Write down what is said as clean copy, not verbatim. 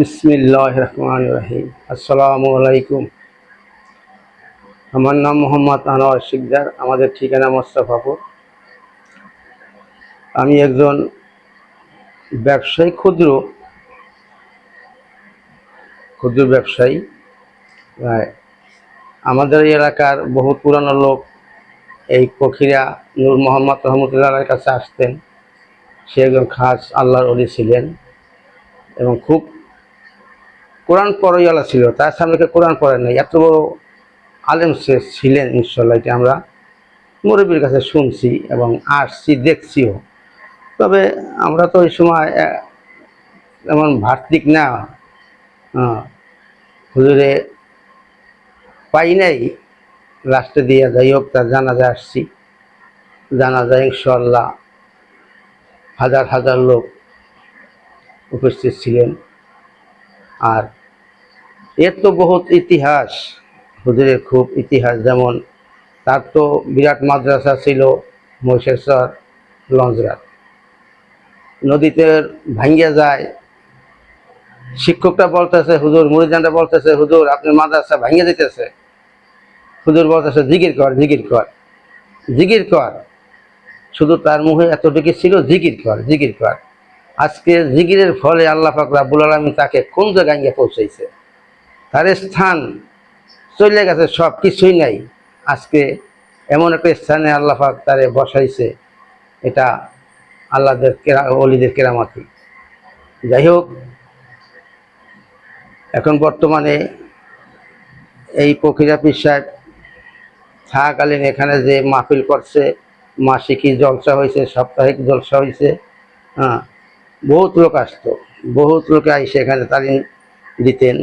বিসমিল্লাহির রহমানির রহিম। আসসালামু আলাইকুম। আমার নাম মোহাম্মদ আনোয়ার শিকদার। আমাদের ঠিকানা মোস্তফাপুর। আমি একজন ব্যবসায়ী, ক্ষুদ্র ব্যবসায়ী। আমাদের এই এলাকার বহু পুরানো লোক এই ফকিরা নূর মোহাম্মদ রহমতুল্লাহর কাছে আসতেন। সে একজন খাস আল্লাহর ওলি ছিলেন এবং খুব কোরআন পড়াইওয়ালা ছিল। তার সামনে কোরআন পড়েন নাই, এত বড় আলেম সে ছিলেন। ইনশাল্লাহ এটা আমরা মুরব্বীর কাছে শুনছি এবং আসছি, দেখছিও। তবে আমরা তো ওই সময় এমন ভার্তিক না, হুজুরে পাই নাই, লাস্টে দিয়ে যাই হোক তার জানাজা আসছি। জানাজা ইনশাল্লাহ হাজার হাজার লোক উপস্থিত ছিলেন। আর এর তো বহুত ইতিহাস, হুজুরের খুব ইতিহাস। যেমন তার তো বিরাট মাদ্রাসা ছিল মহিষেশ্বর লঞ্চঘাট। নদীতে ভাঙ্গিয়া যায়, শিক্ষকটা বলতেছে হুজুর, মুরিদানটা বলতেছে হুজুর আপনি মাদ্রাসা ভাঙ্গিয়ে দিতেছে। হুজুর বলতেছে জিকির কর, জিকির কর, জিকির কর। শুধু তার মুখে এতটুকু ছিল, জিকির কর, জিকির কর। আজকে জিকিরের ফলে আল্লাহ পাক রব্বুল আলামিন তাকে কোন জায়গায় গিয়ে পৌঁছাইছে, তার স্থান চলে গেছে, সব কিছুই নাই। আজকে এমন একটা স্থানে আল্লাহ পাক তারে বসাইছে, এটা আল্লাহদের ওলিদের কেরামতি। যাই হোক, এখন বর্তমানে এই ফকিরা পীর সাহেব থাকাকালীন এখানে যে মাহফিল করছে, মাসিকী জলসা হয়েছে, সাপ্তাহিক জলসা হয়েছে। বহুত লোক আসতো, বহুত লোকে আইসে এখানে তালিম দিতেন।